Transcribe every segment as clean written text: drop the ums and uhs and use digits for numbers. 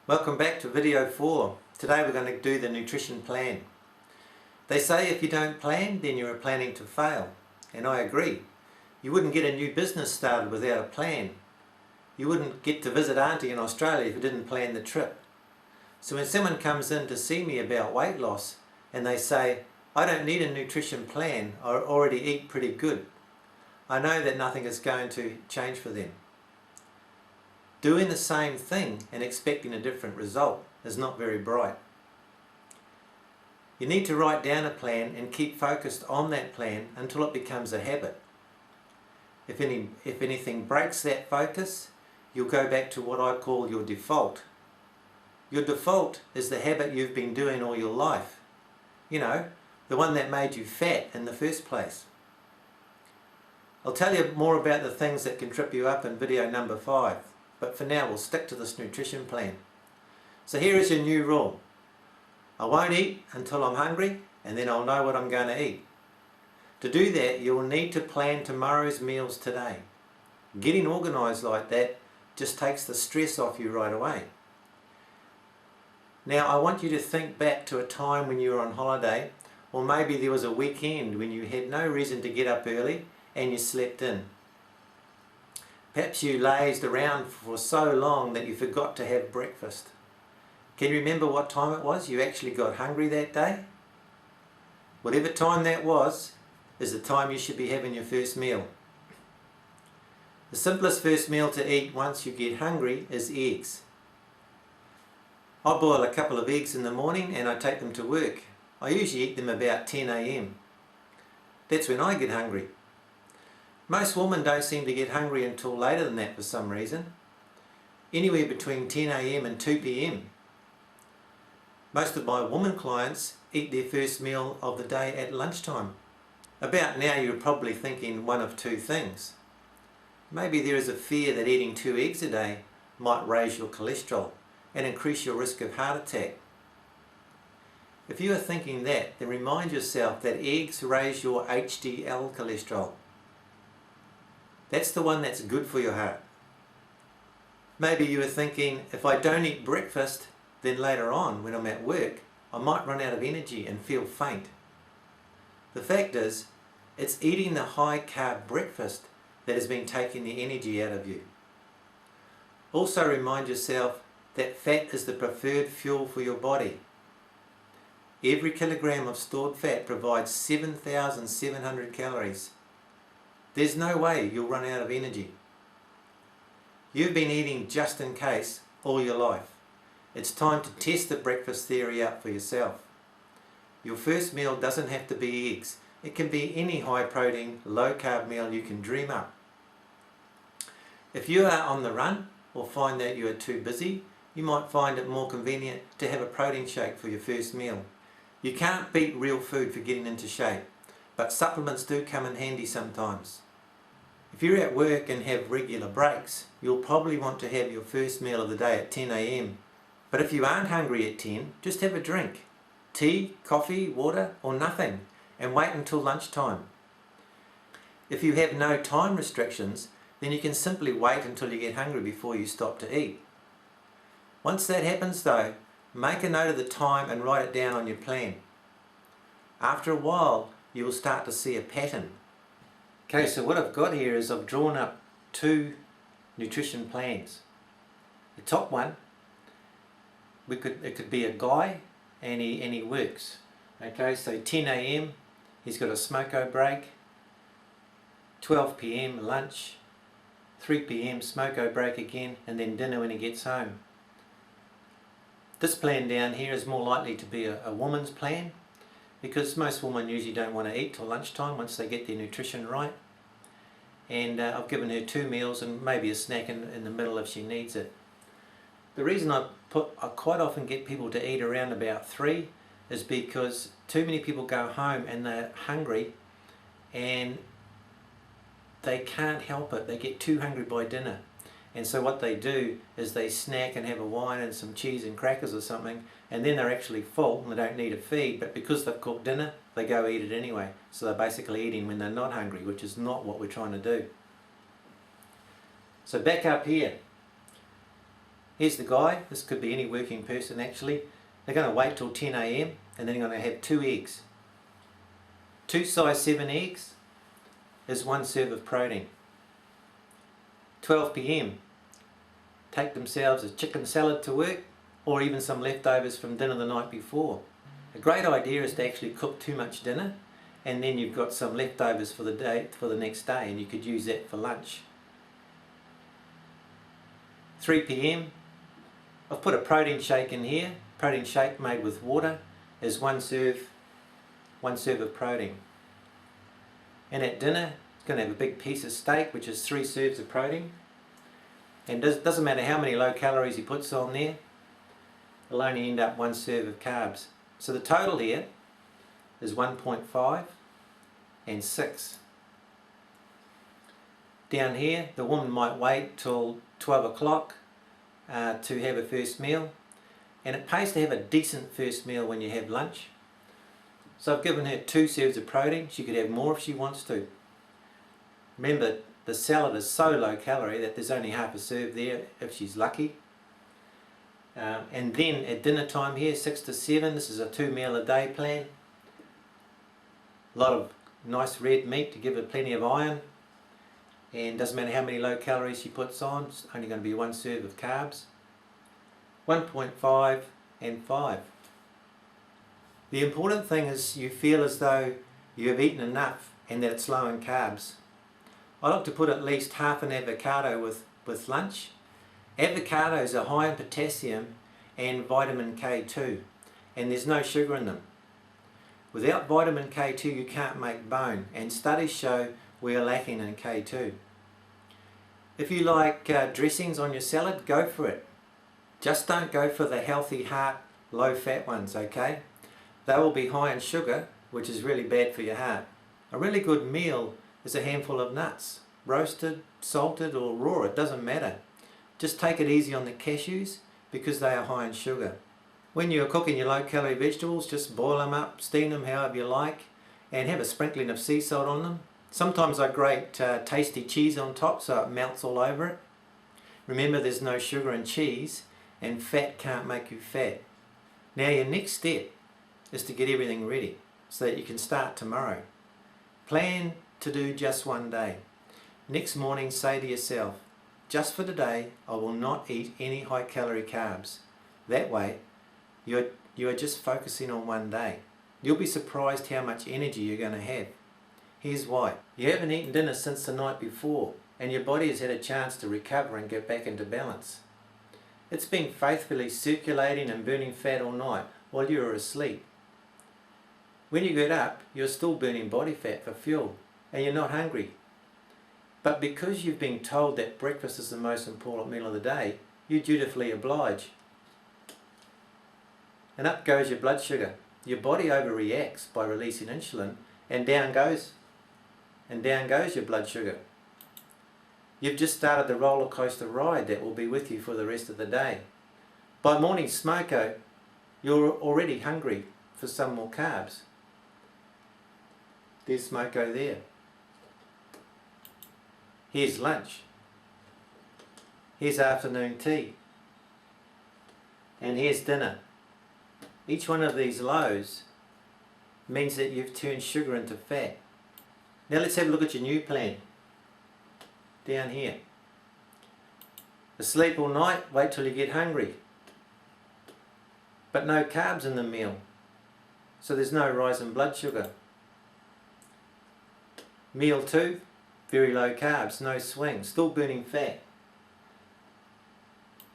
Welcome back to video 4. Today we're going to do the nutrition plan. They say if you don't plan, then you are planning to fail. And I agree. You wouldn't get a new business started without a plan. You wouldn't get to visit Auntie in Australia if you didn't plan the trip. So when someone comes in to see me about weight loss and they say, I don't need a nutrition plan, I already eat pretty good, I know that nothing is going to change for them. Doing the same thing and expecting a different result is not very bright. You need to write down a plan and keep focused on that plan until it becomes a habit. If anything breaks that focus, you'll go back to what I call your default. Your default is the habit you've been doing all your life. You know, the one that made you fat in the first place. I'll tell you more about the things that can trip you up in video number 5. But for now we'll stick to this nutrition plan. So here is your new rule. I won't eat until I'm hungry, and then I'll know what I'm going to eat. To do that you will need to plan tomorrow's meals today. Getting organised like that just takes the stress off you right away. Now I want you to think back to a time when you were on holiday, or maybe there was a weekend when you had no reason to get up early and you slept in. Perhaps you lazed around for so long that you forgot to have breakfast. Can you remember what time it was you actually got hungry that day? Whatever time that was, is the time you should be having your first meal. The simplest first meal to eat once you get hungry is eggs. I boil a couple of eggs in the morning and I take them to work. I usually eat them about 10 AM. That's when I get hungry. Most women don't seem to get hungry until later than that for some reason. Anywhere between 10 AM and 2 PM. Most of my woman clients eat their first meal of the day at lunchtime. About now you're probably thinking one of two things. Maybe there is a fear that eating 2 eggs a day might raise your cholesterol and increase your risk of heart attack. If you are thinking that, then remind yourself that eggs raise your HDL cholesterol. That's the one that's good for your heart. Maybe you were thinking, if I don't eat breakfast, then later on when I'm at work, I might run out of energy and feel faint. The fact is, it's eating the high carb breakfast that has been taking the energy out of you. Also remind yourself that fat is the preferred fuel for your body. Every kilogram of stored fat provides 7,700 calories. There's no way you'll run out of energy. You've been eating just in case all your life. It's time to test the breakfast theory out for yourself. Your first meal doesn't have to be eggs. It can be any high protein, low carb meal you can dream up. If you are on the run or find that you are too busy, you might find it more convenient to have a protein shake for your first meal. You can't beat real food for getting into shape, but supplements do come in handy sometimes. If you're at work and have regular breaks, you'll probably want to have your first meal of the day at 10 AM. But if you aren't hungry at 10, just have a drink. Tea, coffee, water, or nothing, and wait until lunchtime. If you have no time restrictions, then you can simply wait until you get hungry before you stop to eat. Once that happens though, make a note of the time and write it down on your plan. After a while, you will start to see a pattern. Okay, so what I've got here is I've drawn up 2 nutrition plans. The top one, it could be a guy and he works. Okay, so 10 AM, he's got a smoko break, 12 PM lunch, 3 PM smoko break again, and then dinner when he gets home. This plan down here is more likely to be a woman's plan, because most women usually don't want to eat till lunchtime once they get their nutrition right. And I've given her 2 meals and maybe a snack in the middle if she needs it. The reason I quite often get people to eat around about 3 is because too many people go home and they're hungry and they can't help it. They get too hungry by dinner. And so what they do is they snack and have a wine and some cheese and crackers or something, and then they're actually full and they don't need a feed, but because they've cooked dinner, they go eat it anyway. So they're basically eating when they're not hungry, which is not what we're trying to do. So back up here. Here's the guy. This could be any working person actually. They're going to wait till 10 AM and then they're going to have 2 eggs. 2 size 7 eggs is 1 serve of protein. 12 PM, take themselves a chicken salad to work, or even some leftovers from dinner the night before. A great idea is to actually cook too much dinner, and then you've got some leftovers for the next day, and you could use that for lunch. 3 PM, I've put a protein shake in here. Protein shake made with water is 1 serve of protein. And at dinner, it's going to have a big piece of steak, which is 3 serves of protein. And it doesn't matter how many low calories he puts on there, it'll only end up 1 serve of carbs. So the total here is 1.5 and 6. Down here, the woman might wait till 12 o'clock to have a first meal. And it pays to have a decent first meal when you have lunch. So I've given her 2 serves of protein. She could have more if she wants to. Remember, the salad is so low calorie that there's only half a serve there if she's lucky. And then at dinner time here, 6 to 7, this is a 2 meal a day plan. A lot of nice red meat to give her plenty of iron. And doesn't matter how many low calories she puts on, it's only going to be 1 serve of carbs. 1.5 and 5. The important thing is you feel as though you have eaten enough and that it's low in carbs. I like to put at least half an avocado with lunch. Avocados are high in potassium and vitamin K2, and there's no sugar in them. Without vitamin K2 you can't make bone, and studies show we are lacking in K2. If you like dressings on your salad, go for it. Just don't go for the healthy heart, low fat ones, okay? They will be high in sugar, which is really bad for your heart. A really good meal is a handful of nuts, roasted, salted or raw, it doesn't matter. Just take it easy on the cashews because they are high in sugar. When you're cooking your low calorie vegetables, just boil them up, steam them however you like, and have a sprinkling of sea salt on them. Sometimes I grate tasty cheese on top so it melts all over it. Remember, there's no sugar in cheese, and fat can't make you fat. Now your next step is to get everything ready so that you can start tomorrow. Plan to do just 1 day. Next morning say to yourself, just for today I will not eat any high calorie carbs. That way you are just focusing on 1 day. You'll be surprised how much energy you're going to have. Here's why. You haven't eaten dinner since the night before, and your body has had a chance to recover and get back into balance. It's been faithfully circulating and burning fat all night while you were asleep. When you get up, you're still burning body fat for fuel, and you're not hungry. But because you've been told that breakfast is the most important meal of the day, you dutifully oblige. And up goes your blood sugar. Your body overreacts by releasing insulin, and down goes your blood sugar. You've just started the roller coaster ride that will be with you for the rest of the day. By morning smoko, you're already hungry for some more carbs. There's smoko there. Here's lunch. Here's afternoon tea. And here's dinner. Each one of these lows means that you've turned sugar into fat. Now let's have a look at your new plan. Down here. Asleep all night, wait till you get hungry. But no carbs in the meal, so there's no rise in blood sugar. Meal 2, very low carbs, no swing, still burning fat.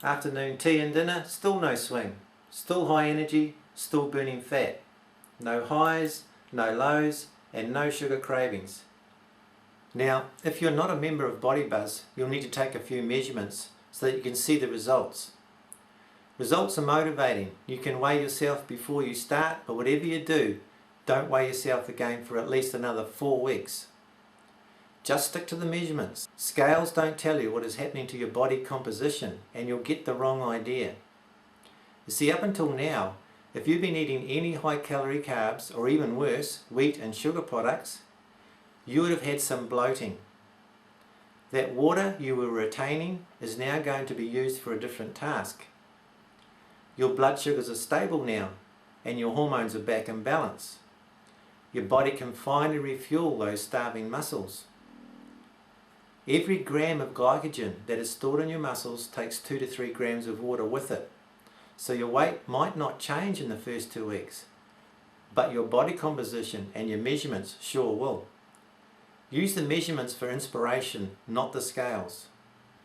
Afternoon tea and dinner, still no swing, still high energy, still burning fat. No highs, no lows, and no sugar cravings. Now, if you're not a member of BodyBuzz, you'll need to take a few measurements so that you can see the results. Results are motivating. You can weigh yourself before you start, but whatever you do, don't weigh yourself again for at least another 4 weeks. Just stick to the measurements. Scales don't tell you what is happening to your body composition, and you'll get the wrong idea. You see, up until now, if you've been eating any high calorie carbs, or even worse, wheat and sugar products, you would have had some bloating. That water you were retaining is now going to be used for a different task. Your blood sugars are stable now and your hormones are back in balance. Your body can finally refuel those starving muscles. Every gram of glycogen that is stored in your muscles takes 2 to 3 grams of water with it. So your weight might not change in the first 2 weeks, but your body composition and your measurements sure will. Use the measurements for inspiration, not the scales.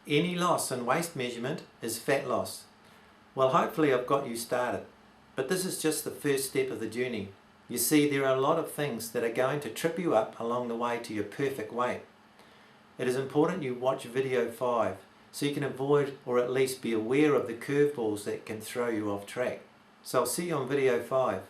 Any loss in waist measurement is fat loss. Well, hopefully I've got you started, but this is just the first step of the journey. You see, there are a lot of things that are going to trip you up along the way to your perfect weight. It is important you watch video 5 so you can avoid or at least be aware of the curveballs that can throw you off track. So I'll see you on video 5.